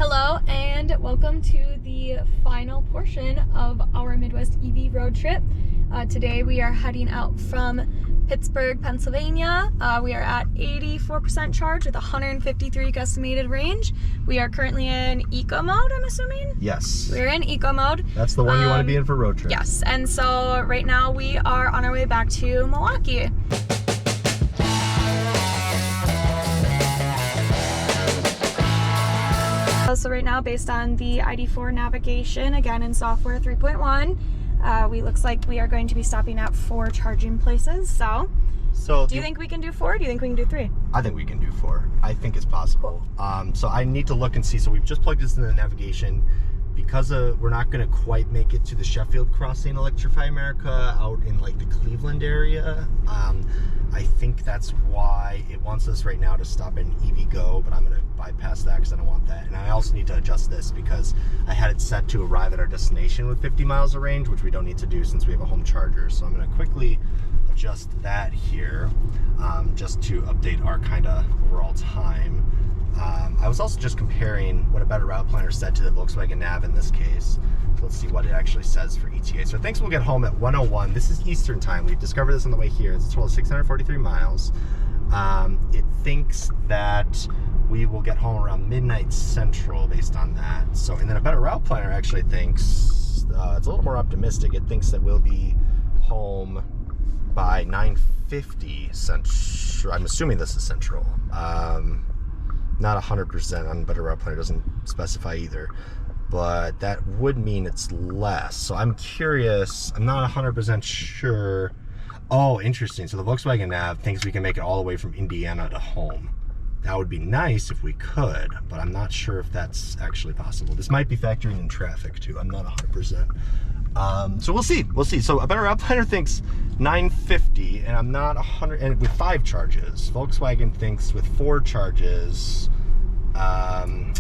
Hello and welcome to the final portion of our Midwest EV road trip. Today we are heading out from Pittsburgh, Pennsylvania. We are at 84% charge with 153 estimated range. We are currently in eco mode, I'm assuming? Yes. We're in eco mode. That's the one you want to be in for road trip. Yes, and so right now we are on our way back to Milwaukee. So right now, based on the ID.4 navigation, again in software 3.1, looks like we are going to be stopping at 4 charging places. So do you think we can do 4? Do you think we can do 3? I think we can do 4. I think it's possible. Cool. So I need to look and see. So we've just plugged this into the navigation. Because we're not going to quite make it to the Sheffield crossing Electrify America out in like the Cleveland area. I think that's why it wants us right now to stop at an EV Go, but I'm going to bypass that because I don't want that. And I also need to adjust this because I had it set to arrive at our destination with 50 miles of range, which we don't need to do since we have a home charger. So I'm going to quickly adjust that here just to update our kind of overall time. I was also just comparing what a better route planner said to the Volkswagen Nav in this case. So let's see what it actually says for ETA. So it thinks we'll get home at 1:01. This is Eastern time. We discovered this on the way here. It's a total of 643 miles. It thinks that we will get home around midnight Central based on that. So, and then a better route planner actually thinks, it's a little more optimistic. It thinks that we'll be home by 9:50 Central. I'm assuming this is Central. Not 100% on Better Route Planner, doesn't specify either, but that would mean it's less. So I'm curious, I'm not 100% sure. Oh, interesting. So the Volkswagen Nav thinks we can make it all the way from Indiana to home. That would be nice if we could, but I'm not sure if that's actually possible. This might be factoring in traffic too. I'm not 100%. So we'll see. We'll see. So a Better Route Planner thinks 950, and I'm not 100. And with 5 charges, Volkswagen thinks with 4 charges.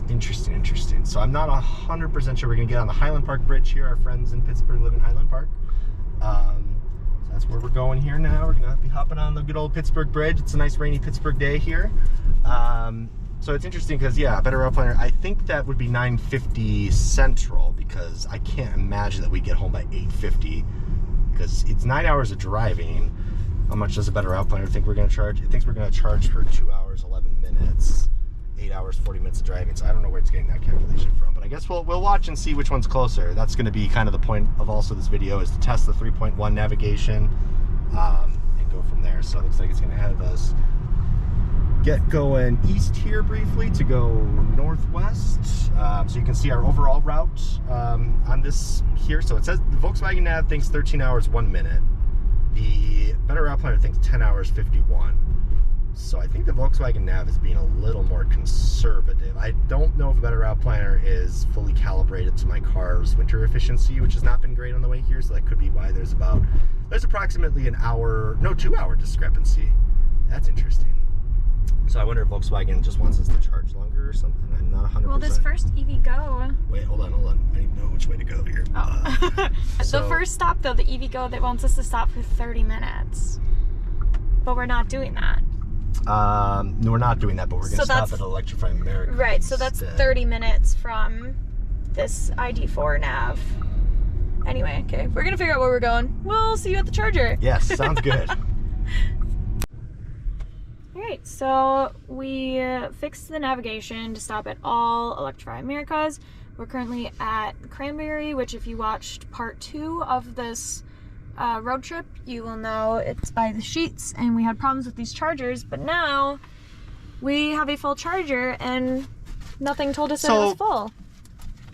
Interesting. So I'm not 100% sure we're gonna get on the Highland Park Bridge here. Our friends in Pittsburgh live in Highland Park. So that's where we're going here now. We're gonna be hopping on the good old Pittsburgh Bridge. It's a nice rainy Pittsburgh day here. So it's interesting because, yeah, a Better Route Planner, I think that would be 950 Central because I can't imagine that we get home by 8:50 because it's 9 hours of driving. How much does a Better Route Planner think we're going to charge? It thinks we're going to charge for 2 hours, 11 minutes, 8 hours, 40 minutes of driving. So I don't know where it's getting that calculation from, but I guess we'll watch and see which one's closer. That's going to be kind of the point of also this video is to test the 3.1 navigation and go from there. So it looks like it's going to have us get going east here briefly to go northwest, so you can see our overall route on this here. So it says the Volkswagen Nav thinks 13 hours 1 minute. The Better Route Planner thinks 10 hours 51. So I think the Volkswagen Nav is being a little more conservative. I don't know if a Better Route Planner is fully calibrated to my car's winter efficiency, which has not been great on the way here. So that could be why there's approximately 2 hour discrepancy. That's interesting. So I wonder if Volkswagen just wants us to charge longer or something. I'm not 100%. Well, this first EV Go. Wait, hold on. I need to know which way to go here. Oh. The first stop, though, the EV Go, that wants us to stop for 30 minutes. But we're not doing that. No, we're not doing that, but we're going to stop at Electrify America. Right, so that's 30 minutes from this ID.4 nav. Anyway, okay, we're going to figure out where we're going. We'll see you at the charger. Yes, sounds good. Alright, so we fixed the navigation to stop at all Electrify Americas. We're currently at Cranberry, which if you watched part 2 of this road trip, you will know it's by the sheets, and we had problems with these chargers, but now we have a full charger and nothing told us that it was full.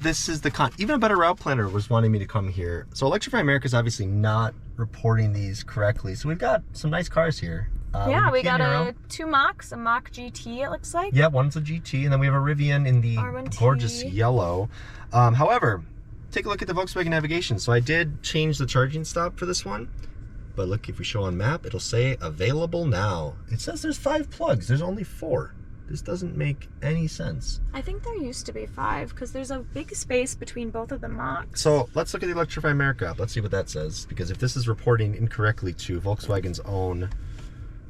This is even a Better Route Planner was wanting me to come here. So Electrify America is obviously not reporting these correctly. So we've got some nice cars here. Yeah, we got 2 Machs, a Mach GT it looks like. Yeah, one's a GT, and then we have a Rivian in the R1T. Gorgeous yellow. However, take a look at the Volkswagen navigation. So I did change the charging stop for this one, but look, if we show on map, it'll say available now. It says there's 5 plugs, there's only 4. This doesn't make any sense. I think there used to be 5 because there's a big space between both of the Machs. So let's look at the Electrify America app. Let's see what that says, because if this is reporting incorrectly to Volkswagen's own,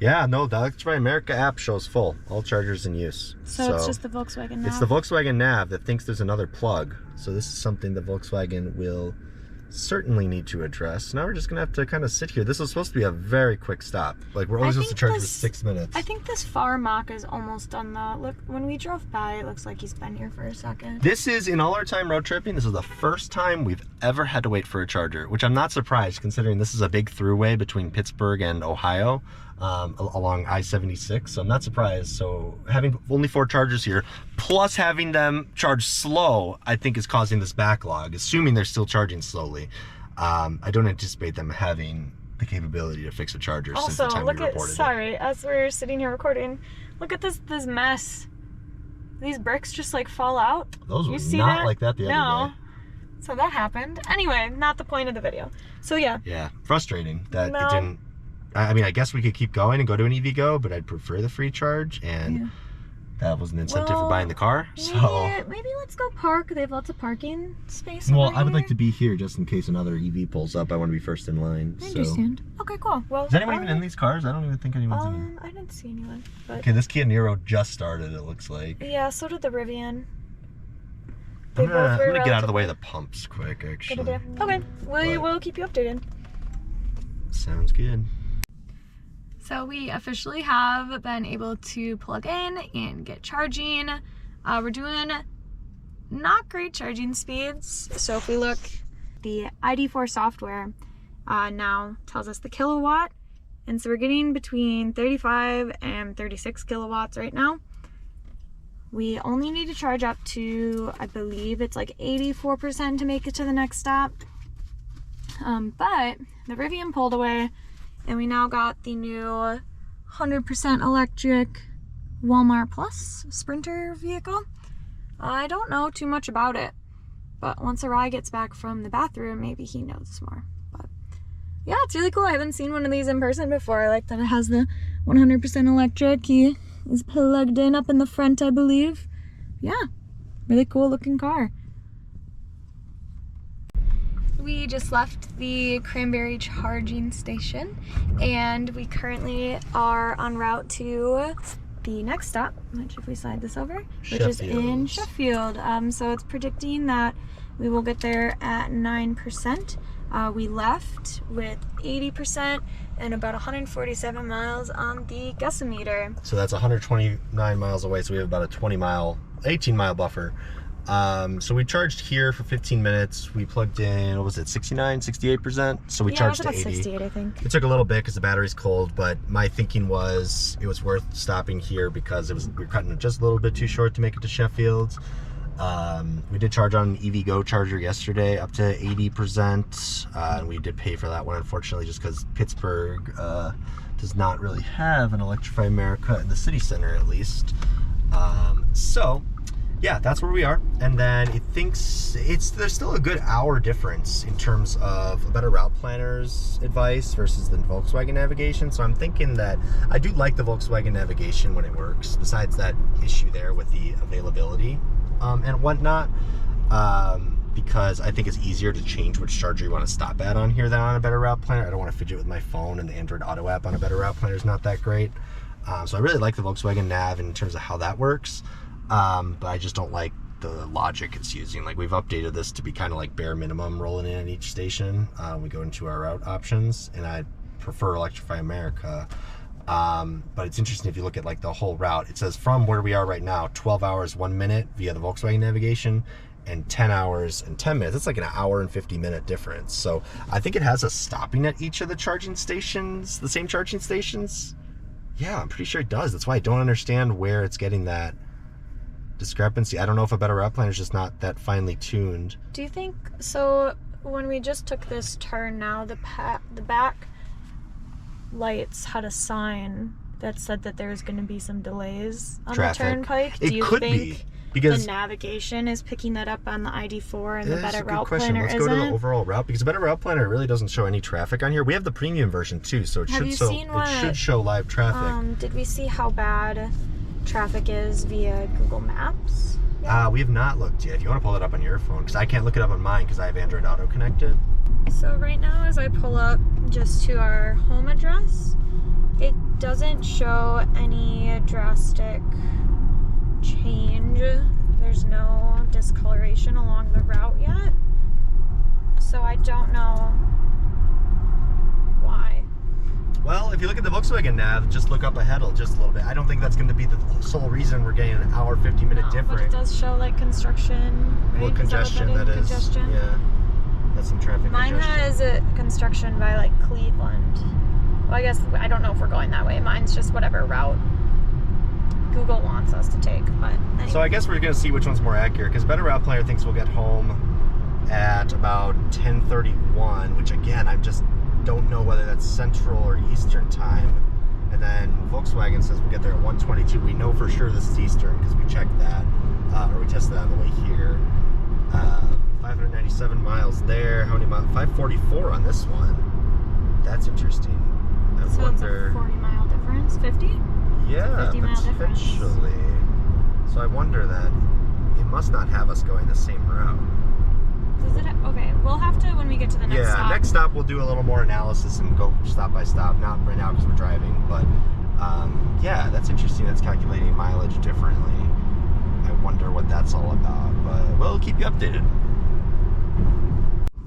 Yeah, no, the Electrify America app shows full. All chargers in use. So it's just the Volkswagen nav? It's the Volkswagen nav that thinks there's another plug. So this is something that Volkswagen will certainly need to address. Now we're just going to have to kind of sit here. This was supposed to be a very quick stop. Like, we're only supposed to charge for 6 minutes. I think this far Mach is almost done though. Look, when we drove by, it looks like he's been here for a second. This is, in all our time road tripping, this is the first time we've ever had to wait for a charger, which I'm not surprised considering this is a big throughway between Pittsburgh and Ohio. Along I-76, so I'm not surprised. So having only 4 chargers here, plus having them charge slow, I think is causing this backlog, assuming they're still charging slowly. I don't anticipate them having the capability to fix a charger since the time we reported sorry, as we're sitting here recording, look at this mess. These bricks just like fall out. Those were not like that the other day. So that happened. Anyway, not the point of the video. So yeah. Yeah, frustrating that it didn't. I mean, I guess we could keep going and go to an EV Go, but I'd prefer the free charge, and that was an incentive for buying the car. So maybe let's go park. They have lots of parking space. Well, I would like to be here just in case another EV pulls up. I want to be first in line. I understand. Okay, cool. Well, is anyone even in these cars? I don't even think anyone's in them. I didn't see anyone. But... Okay, this Kia Niro just started, it looks like. Yeah, so did the Rivian. I'm gonna get out of the way of the pumps quick, actually. Okay, we'll keep you updated. Sounds good. So we officially have been able to plug in and get charging. We're doing not great charging speeds. So if we look, the ID.4 software now tells us the kilowatt. And so we're getting between 35 and 36 kilowatts right now. We only need to charge up to, I believe it's like 84% to make it to the next stop. But the Rivian pulled away. And we now got the new 100% electric Walmart Plus Sprinter vehicle. I don't know too much about it, but once Arai gets back from the bathroom, maybe he knows more. But yeah, it's really cool. I haven't seen one of these in person before. I like that it has the 100% electric. He is plugged in up in the front, I believe. Yeah, really cool looking car. We just left the Cranberry charging station and we currently are en route to the next stop, which if we slide this over, which is in Sheffield. So it's predicting that we will get there at 9%. We left with 80% and about 147 miles on the guessometer. So that's 129 miles away, so we have about a 18 mile buffer. So we charged here for 15 minutes. We plugged in, what was it, 69, 68%? So we charged to 80. 68, I think. It took a little bit because the battery's cold, but my thinking was it was worth stopping here because we were cutting it just a little bit too short to make it to Sheffield. We did charge on an EV Go charger yesterday up to 80%. And we did pay for that one, unfortunately, just because Pittsburgh does not really have an Electrify America in the city center, at least. So yeah, that's where we are. And then it thinks there's still a good hour difference in terms of a better route planner's advice versus the Volkswagen navigation. So I'm thinking that I do like the Volkswagen navigation when it works, besides that issue there with the availability and whatnot, because I think it's easier to change which charger you want to stop at on here than on a better route planner. I don't want to fidget with my phone, and the Android Auto app on a better route planner is not that great. So I really like the Volkswagen nav in terms of how that works. But I just don't like the logic it's using. Like, we've updated this to be kind of like bare minimum rolling in at each station. We go into our route options, and I prefer Electrify America. But it's interesting if you look at like the whole route. It says from where we are right now, 12 hours 1 minute via the Volkswagen navigation, and 10 hours and 10 minutes. It's like an hour and 50-minute difference. So I think it has us stopping at each of the charging stations, the same charging stations. Yeah, I'm pretty sure it does. That's why I don't understand where it's getting that discrepancy. I don't know if a better route planner is just not that finely tuned. Do you think so? When we just took this turn now, the back lights had a sign that said that there's going to be some delays on the turnpike. Do you think because the navigation is picking that up on the ID.4 and the better route planner isn't? Let's go to the overall route, because the better route planner really doesn't show any traffic on here. We have the premium version too, so it should show live traffic. Did we see how bad traffic is via Google Maps? We have not looked yet. If you want to pull it up on your phone, because I can't look it up on mine because I have Android Auto connected. So right now, as I pull up just to our home address, It doesn't show any drastic change. There's no discoloration along the route yet. So I don't know why. Well, if you look at the Volkswagen nav, just look up ahead just a little bit. I don't think that's going to be the sole reason we're getting an hour, 50-minute difference. But it does show like construction, right? Well, congestion, that is. Congestion? Yeah. That's some traffic Mine congestion. has a construction by like Cleveland. Well, I guess, I don't know if we're going that way. Mine's just whatever route Google wants us to take. But anyway. So I guess we're going to see which one's more accurate, because Better Route Planner thinks we'll get home at about 10:31, which again, I just don't know whether that's Central or Eastern time. And then Volkswagen says we'll get there at 1:22. We know for sure this is Eastern because we checked that, or we tested that on the way here. 597 miles there. How many miles? 544 on this one. That's interesting. I so wonder. It's a 40-mile difference? 50? Yeah, 50-mile difference. potentially. So I wonder that it must not have us going the same route. Does it? Okay, we'll have to when we get to the next stop. Yeah, next stop we'll do a little more analysis and go stop by stop. Not right now because we're driving, but yeah, that's interesting. That's calculating mileage differently. I wonder what that's all about, but we'll keep you updated.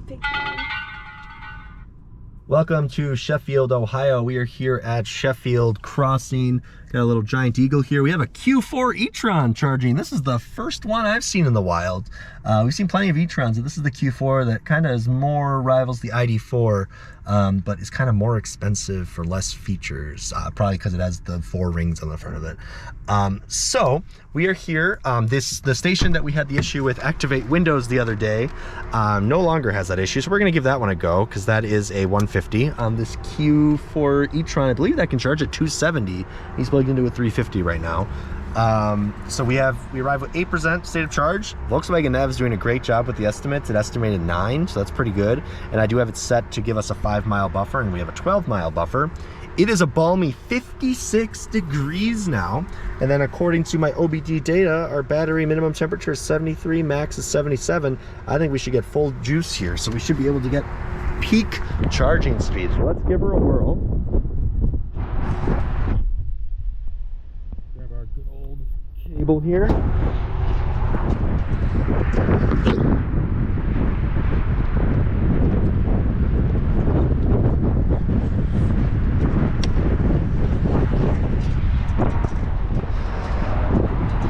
Big one. Welcome to Sheffield, Ohio. We are here at Sheffield Crossing. Got a little giant eagle here. We have a Q4 e-tron charging. This is the first one I've seen in the wild. We've seen plenty of e-trons, but this is the Q4 that kind of is more rivals the ID.4, but is kind of more expensive for less features, probably because it has the 4 rings on the front of it. So we are here. The station that we had the issue with Activate Windows the other day no longer has that issue, so we're going to give that one a go because that is a 150. This Q4 e-tron, I believe that can charge at 270. He's plugged into a 350 right now. So we arrive with 8% state of charge. Volkswagen Nav is doing a great job with the estimates. It estimated 9, so that's pretty good. And I do have it set to give us a 5-mile buffer, and we have a 12-mile buffer. It is a balmy 56 degrees now. And then according to my OBD data, our battery minimum temperature is 73, max is 77. I think we should get full juice here, so we should be able to get peak charging speed. So let's give her a whirl. Grab our good old cable here.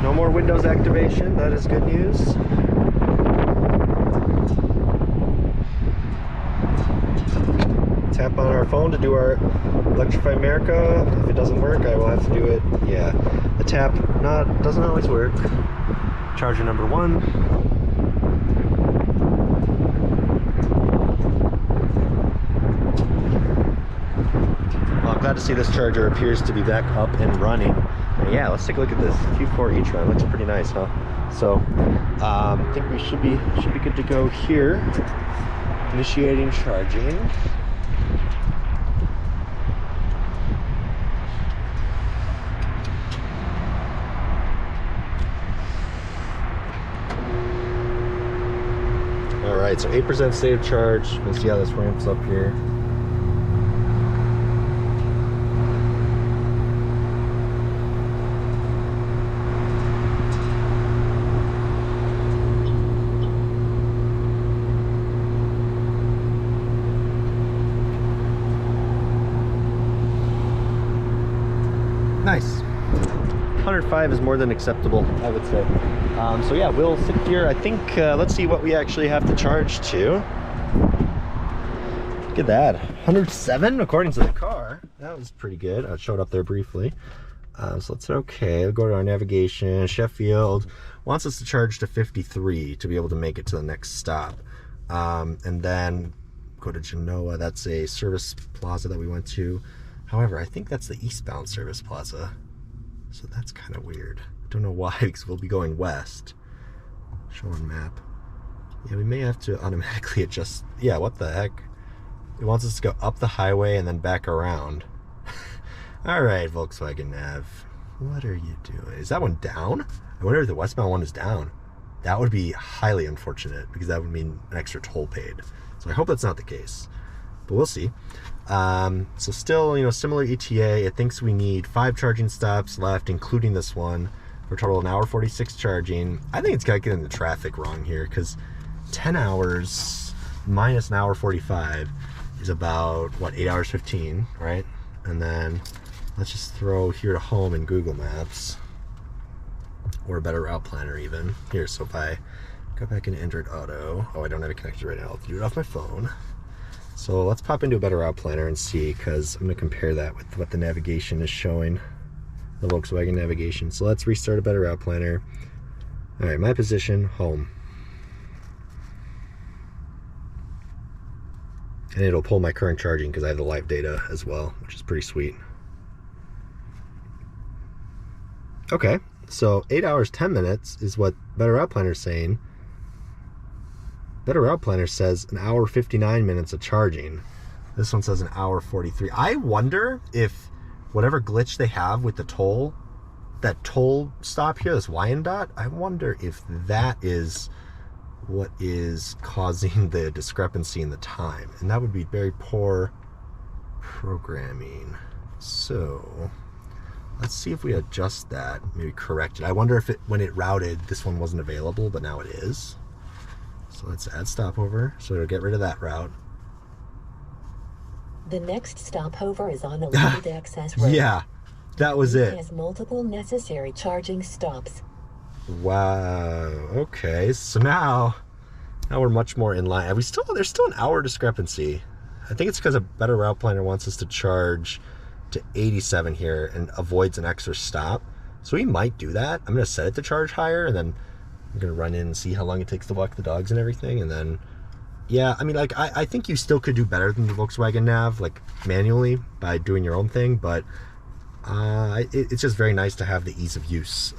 No more Windows activation, that is good news. Tap on our phone to do our Electrify America. If it doesn't work, I will have to do it. Yeah, the tap doesn't always work. Charger number 1. Well, I'm glad to see this charger appears to be back up and running. And yeah, let's take a look at this Q4 e-tron. Looks pretty nice, huh? So, I think we should be good to go here. Initiating charging. Alright, so 8% state of charge. Let's see how this ramps up here. Nice. 105 is more than acceptable, I would say. So yeah, we'll sit here. I think, let's see what we actually have to charge to. Look at that, 107 according to the car. That was pretty good. I showed up there briefly. So let's say okay. We'll go to our navigation. Sheffield wants us to charge to 53 to be able to make it to the next stop. And then go to Genoa. That's a service plaza that we went to. However, I think that's the eastbound service plaza. So that's kind of weird. I don't know why, because we'll be going west. Show on map. Yeah, we may have to automatically adjust. Yeah, what the heck? It wants us to go up the highway and then back around. All right, Volkswagen Nav. What are you doing? Is that one down? I wonder if the westbound one is down. That would be highly unfortunate because that would mean an extra toll paid. So I hope that's not the case. but we'll see. So still, you know, similar ETA. It thinks we need 5 charging stops left, including this one, for a total of 1 hour 46 charging. I think it's got to get into traffic wrong here, because 10 hours minus 1 hour 45 is about, what, 8 hours 15, right? And then let's just throw here to home in Google Maps, or a better route planner even. Here, so if I go back into Android Auto, oh, I don't have it connected right now. I'll have to do it off my phone. So let's pop into a better route planner and see, because I'm going to compare that with what the navigation is showing, the Volkswagen navigation. So let's restart a better route planner. All right, my position, home. And it'll pull my current charging because I have the live data as well, which is pretty sweet. Okay, so 8 hours 10 minutes is what Better Route Planner is saying. Better Route Planner says 1 hour 59 minutes of charging. This one says 1 hour 43. I wonder if whatever glitch they have with the toll, that toll stop here, this Wyandotte, I wonder if that is what is causing the discrepancy in the time. And that would be very poor programming. So let's see if we adjust that, maybe correct it. I wonder if when it routed, this one wasn't available, but now it is. So let's add stopover, so it'll get rid of that route. The next stopover is on the limited access road. Yeah, that was it. It has multiple necessary charging stops. Wow, okay, so now we're much more in line. There's still an hour discrepancy. I think it's because a Better Route Planner wants us to charge to 87 here and avoids an extra stop. So we might do that. I'm gonna set it to charge higher, and then I'm gonna run in and see how long it takes to walk the dogs and everything, and then, yeah, I mean, like, I think you still could do better than the Volkswagen Nav, like, manually, by doing your own thing, but it's just very nice to have the ease of use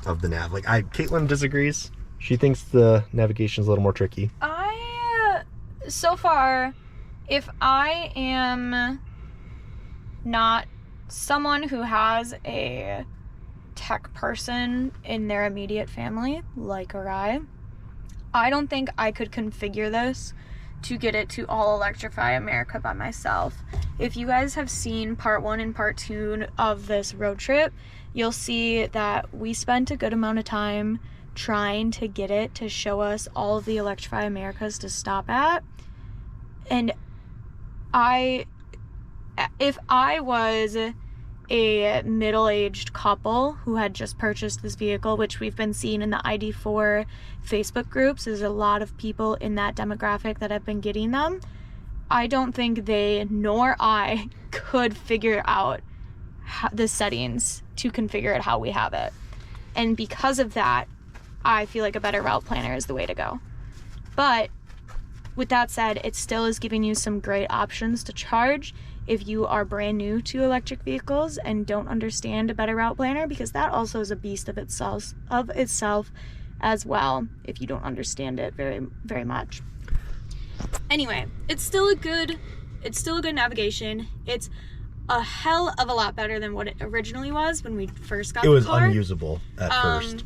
of the Nav. Like, Caitlin disagrees. She thinks the navigation's a little more tricky. So far, if I am not someone who has a tech person in their immediate family, like I don't think I could configure this to get it to all Electrify America by myself. If you guys have seen part 1 and part 2 of this road trip, you'll see that we spent a good amount of time trying to get it to show us all of the Electrify Americas to stop at. And if I was a middle-aged couple who had just purchased this vehicle, which we've been seeing in the ID.4 Facebook groups, there's a lot of people in that demographic that have been getting them. I don't think they nor I could figure out the settings to configure it how we have it. And because of that, I feel like a Better Route Planner is the way to go. But with that said, it still is giving you some great options to charge if you are brand new to electric vehicles and don't understand a Better Route Planner, because that also is a beast of itself as well, if you don't understand it very, very much. Anyway, it's still a good navigation. It's a hell of a lot better than what it originally was when we first got the car. It was unusable at first.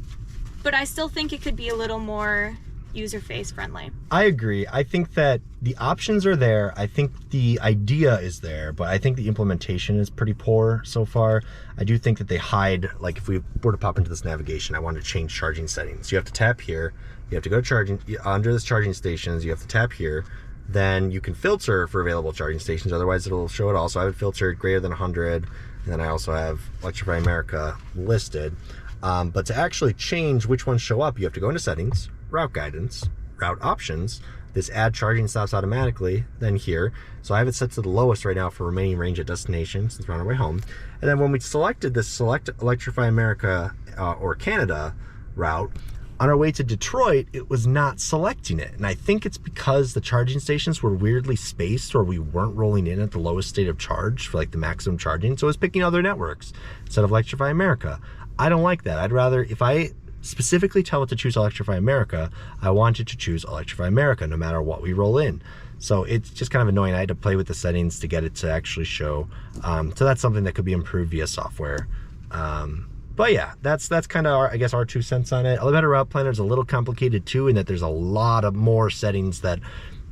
But I still think it could be a little more user-face friendly. I agree. I think that the options are there. I think the idea is there, but I think the implementation is pretty poor so far. I do think that they hide, like if we were to pop into this navigation, I want to change charging settings. You have to tap here. You have to go to charging, under this charging stations, you have to tap here. Then you can filter for available charging stations. Otherwise it'll show it all. So I would filter greater than 100. And then I also have Electrify America listed. But to actually change which ones show up, you have to go into settings, route guidance, route options, this add charging stops automatically, then here. So I have it set to the lowest right now for remaining range at destination since we're on our way home. And then when we selected this select Electrify America or Canada route, on our way to Detroit, it was not selecting it. And I think it's because the charging stations were weirdly spaced, or we weren't rolling in at the lowest state of charge for like the maximum charging. So it was picking other networks instead of Electrify America. I don't like that. I'd rather, if I specifically tell it to choose Electrify America, I want it to choose Electrify America no matter what we roll in. So it's just kind of annoying. I had to play with the settings to get it to actually show. So that's something that could be improved via software. But yeah, that's kind of, I guess, our 2 cents on it. A Better Route Planner is a little complicated too, in that there's a lot of more settings that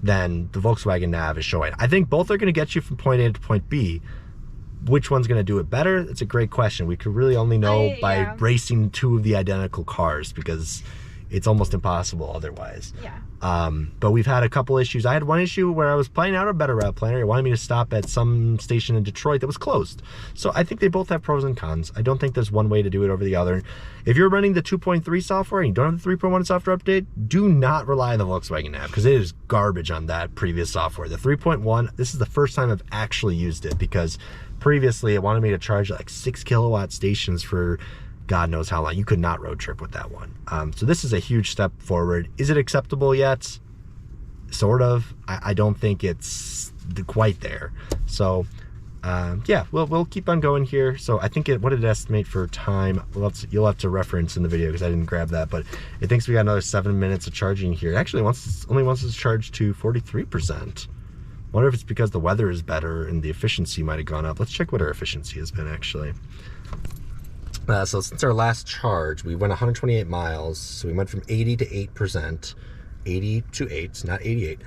than the Volkswagen Nav is showing. I think both are going to get you from point A to point B. Which one's going to do it better? It's a great question. We could really only know by racing two of the identical cars, because it's almost impossible otherwise. Yeah. But we've had a couple issues. I had one issue where I was planning out a better route planner. It wanted me to stop at some station in Detroit that was closed. So I think they both have pros and cons. I don't think there's one way to do it over the other. If you're running the 2.3 software and you don't have the 3.1 software update, do not rely on the Volkswagen app, because it is garbage on that previous software. The 3.1, this is the first time I've actually used it, because previously it wanted me to charge like 6 kilowatt stations for God knows how long. You could not road trip with that one. So this is a huge step forward. Is it acceptable yet? Sort of. I don't think it's quite there. So yeah, we'll keep on going here. So I think what did it estimate for time? You'll have to reference in the video because I didn't grab that, but it thinks we got another 7 minutes of charging here. It actually only wants us to charge to 43%. Wonder if it's because the weather is better and the efficiency might have gone up. Let's check what our efficiency has been actually. So since our last charge, we went 128 miles. So we went from 80 to 8%, 80 to 8, not 88,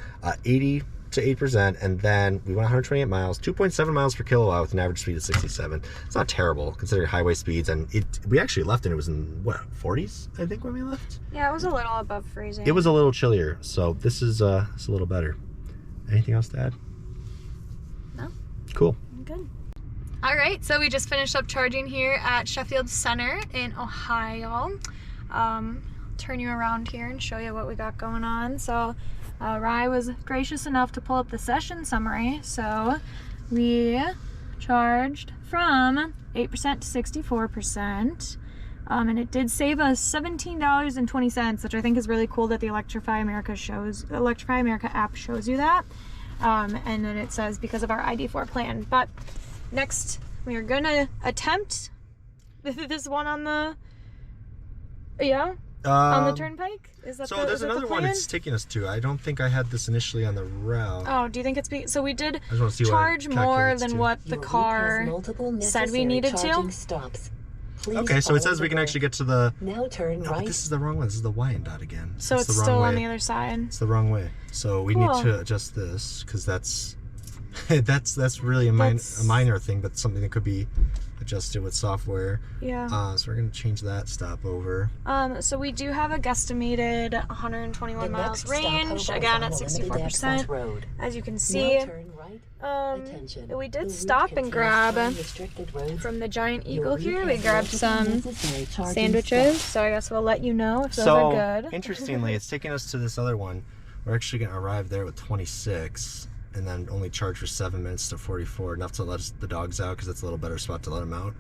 80 to 8%. And then we went 128 miles, 2.7 miles per kilowatt with an average speed of 67. It's not terrible considering highway speeds. And we actually left and it was in what, 40s, I think, when we left? Yeah, it was a little above freezing. It was a little chillier. So this is a little better. Anything else to add? No. Cool. I'm good. All right, so we just finished up charging here at Sheffield Center in Ohio. Turn you around here and show you what we got going on. So Rye was gracious enough to pull up the session summary. So we charged from 8% to 64%. And it did save us $17.20, which I think is really cool that the Electrify America app shows you that. And then it says because of our ID.4 plan. But next, we are gonna attempt this one on the on the turnpike. Is that so? There's another one it's taking us to. I don't think I had this initially on the route. Oh, do you think it's so? We did charge more than what the car said we needed to. Stops. Okay, so it says we can actually get to the... Now turn right. But this is the wrong one. This is the Y dot again. So it's still on the other side. It's the wrong way. So we need to adjust this, because that's really a minor thing, but something that could be adjusted with software. Yeah. So we're going to change that stop over. So we do have a guesstimated 121 miles range, again at 64%. As you can see, we did stop and grab from the Giant Eagle here. We grabbed some sandwiches, so I guess we'll let you know if those are good. Interestingly, it's taking us to this other one. We're actually going to arrive there with 26. And then only charge for 7 minutes to 44, enough to let the dogs out, because that's a little better spot to let them out.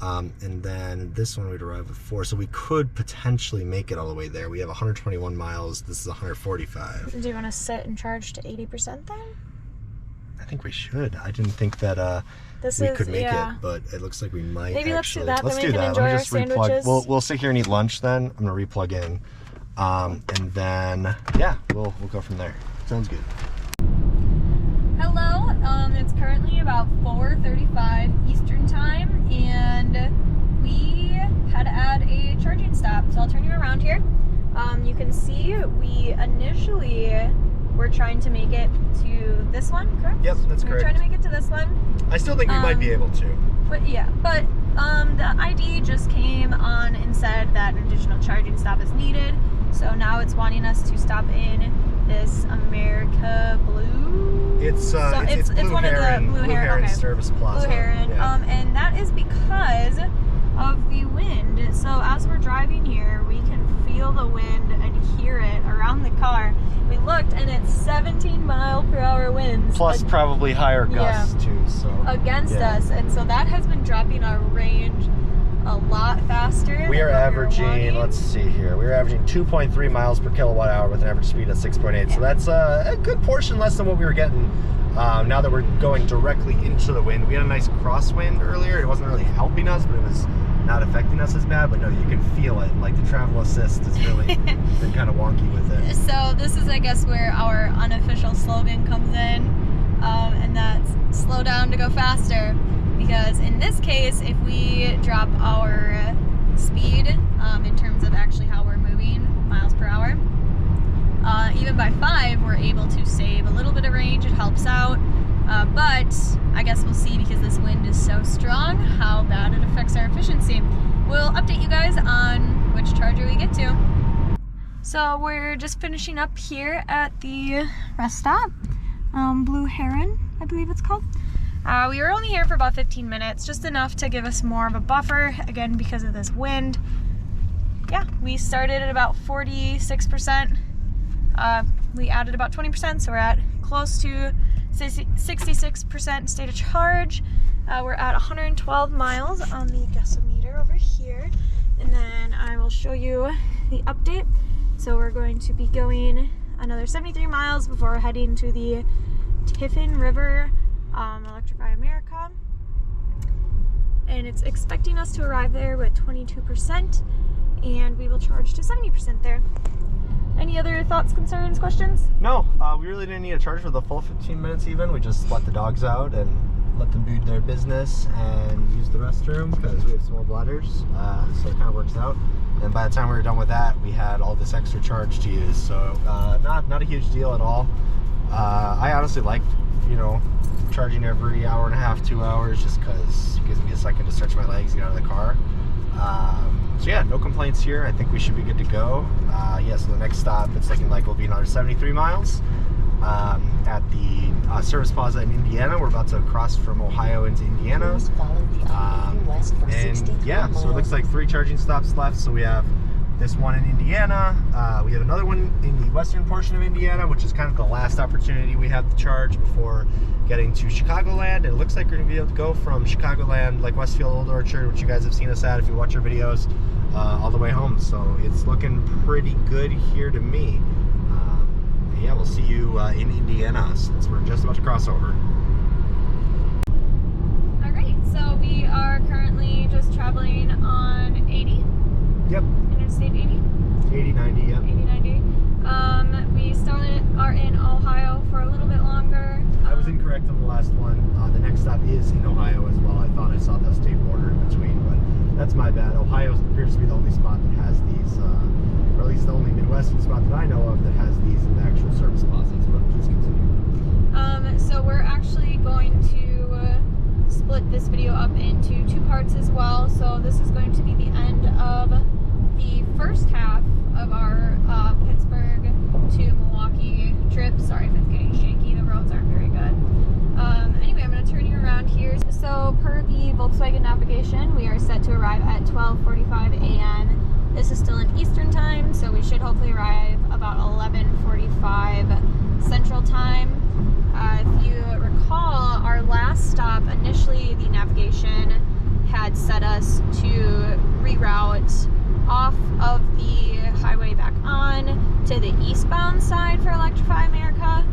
And then this one we'd arrive with 4, so we could potentially make it all the way there. We have 121 miles. This is 145. Do you want to sit and charge to 80% then? I think we should. I didn't think that we could make it, but it looks like we might. Maybe actually. Let's do that. Let's then do we can that. enjoy Let me our just sandwiches. replug. We'll sit here and eat lunch then. I'm gonna replug in, and then yeah, we'll go from there. Sounds good. Hello, it's currently about 4:35 Eastern Time, and we had to add a charging stop, so I'll turn you around here. You can see we initially were trying to make it to this one, correct? Yep, that's correct. We're trying to make it to this one. I still think we might be able to. But yeah, the ID just came on and said that an additional charging stop is needed, so now it's wanting us to stop in this America Blue. It's one of the Blue Heron Service Plaza. Blue Heron, yeah. And that is because of the wind. So as we're driving here, we can feel the wind and hear it around the car. We looked, and it's 17-mile-per-hour winds. Plus probably higher gusts too. So against us, and so that has been dropping our range a lot faster. We are averaging, let's see here, we were averaging 2.3 miles per kilowatt hour with an average speed of 6.8. So that's a good portion less than what we were getting. Now that we're going directly into the wind, we had a nice crosswind earlier. It wasn't really helping us, but it was not affecting us as bad. But no, you can feel it. Like the travel assist has really been kind of wonky with it. So this is, I guess, where our unofficial slogan comes in, and that's slow down to go faster. Because in this case, if we drop our speed in terms of actually how we're moving, miles per hour, even it by 5, we're able to save a little bit of range. It helps out. But I guess we'll see, because this wind is so strong, how bad it affects our efficiency. We'll update you guys on which charger we get to. So we're just finishing up here at the rest stop, Blue Heron, I believe it's called. We were only here for about 15 minutes, just enough to give us more of a buffer, again, because of this wind. Yeah, we started at about 46%. We added about 20%, so we're at close to 66% state of charge. We're at 112 miles on the gasometer over here. And then I will show you the update. So we're going to be going another 73 miles before heading to the Tiffin River Electrify America. And it's expecting us to arrive there with 22%, and we will charge to 70% there. Any other thoughts, concerns, questions? No, we really didn't need a charge for the full 15 minutes even. We just let the dogs out and let them do their business and use the restroom, because we have small bladders, so it kind of works out. And by the time we were done with that, we had all this extra charge to use, so not a huge deal at all. I honestly like, you know, charging every hour and a half, 2 hours, just because it gives me a second to stretch my legs, get out of the car. So yeah, no complaints here. I think we should be good to go. So the next stop, it's looking like will be another 73 miles at the service plaza in Indiana. We're about to cross from Ohio into Indiana. And yeah, so it looks like 3 charging stops left. So we have this one in Indiana. We have another one in the western portion of Indiana, which is kind of the last opportunity we have to charge before getting to Chicagoland. It looks like we're going to be able to go from Chicagoland, like Westfield Old Orchard, which you guys have seen us at if you watch our videos, all the way home. So it's looking pretty good here to me. Yeah, we'll see you in Indiana, since we're just about to cross over. Alright, so we are currently just traveling on 80. Yep. Interstate 80? 80, 90, yep. 80, 90. We still are in Ohio for a little bit longer. I was incorrect on the last one. The next stop is in Ohio as well. I thought I saw the state border in between, but that's my bad. Ohio appears to be the only spot that has these, or at least the only Midwestern spot that I know of that has these in the actual service plazas, but please continue. So we're actually going to split this video up into 2 parts as well. So this is going to be the end of the first half of our Pittsburgh to Milwaukee trip. Sorry if it's getting shaky, the roads aren't very good. Anyway, I'm going to turn you around here. So per the Volkswagen navigation, we are set to arrive at 12:45 a.m. This is still in Eastern time, so we should hopefully arrive about 11:45 Central time. If you recall, our last stop, initially the navigation had set us to reroute off of the highway back on to the eastbound side for Electrify America.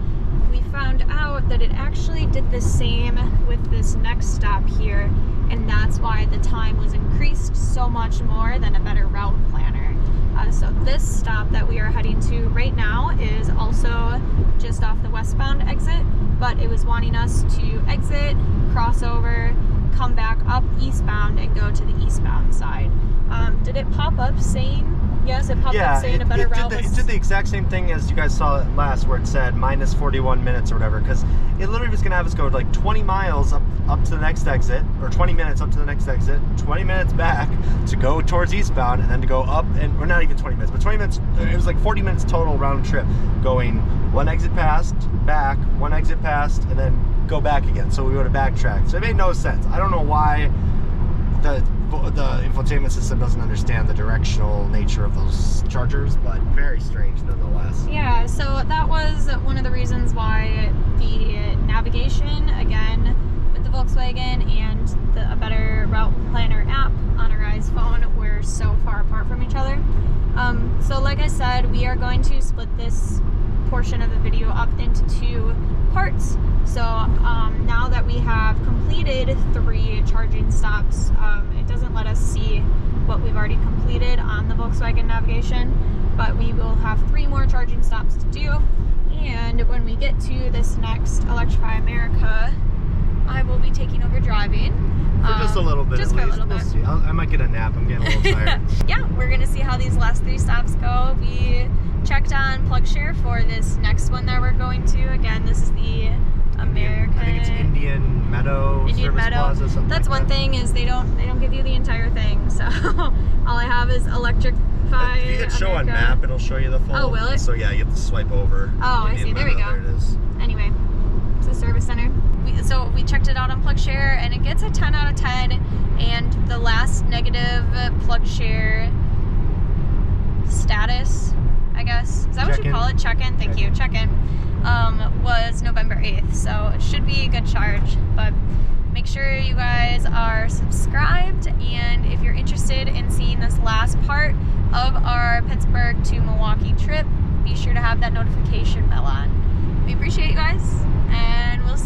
We found out that it actually did the same with this next stop here, and that's why the time was increased so much more than a better route planner. So this stop that we are heading to right now is also just off the westbound exit, but it was wanting us to exit, cross over, come back up eastbound, and go to the eastbound side. Did it pop up saying, yes, it popped up saying a better route? It did the exact same thing as you guys saw last, where it said minus 41 minutes or whatever, because it literally was going to have us go like 20 miles up to the next exit, or 20 minutes up to the next exit, 20 minutes back to go towards eastbound, and then to go up, and or not even 20 minutes, but 20 minutes, it was like 40 minutes total round trip, going 1 exit past, back, 1 exit past, and then go back again. So we would have backtracked. So it made no sense. I don't know why the infotainment system doesn't understand the directional nature of those chargers, but very strange nonetheless. Yeah, so that was one of the reasons why the navigation, again, with the Volkswagen and a better route planner app on our iPhone, were so far apart from each other. So like I said, we are going to split this portion of the video up into 2 parts. So now that we have completed 3 charging stops, it doesn't let us see what we've already completed on the Volkswagen navigation, but we will have 3 more charging stops to do. And when we get to this next Electrify America, I will be taking over driving. For just a little bit, just at for least. A little bit. We'll see. I might get a nap. I'm getting a little tired. Yeah, we're gonna see how these last 3 stops go. We checked checked on PlugShare for this next one that we're going to. Again, this is the American. I think it's Indian Meadow Service Plaza, something That's like one thing is they don't give you the entire thing. So all I have is Electrify If you hit show on America. map, it'll show you the full. Oh, will it? So yeah, you have to swipe over. Oh, I see. There we go. There it is. Anyway, it's a service center. So we checked it out on PlugShare, and it gets a 10 out of 10. And the last negative PlugShare status, I guess, is that what you call it? Check-in. Thank you. Check-in. Was November 8th, so it should be a good charge. But make sure you guys are subscribed, and if you're interested in seeing this last part of our Pittsburgh to Milwaukee trip, be sure to have that notification bell on. We appreciate you guys, and we'll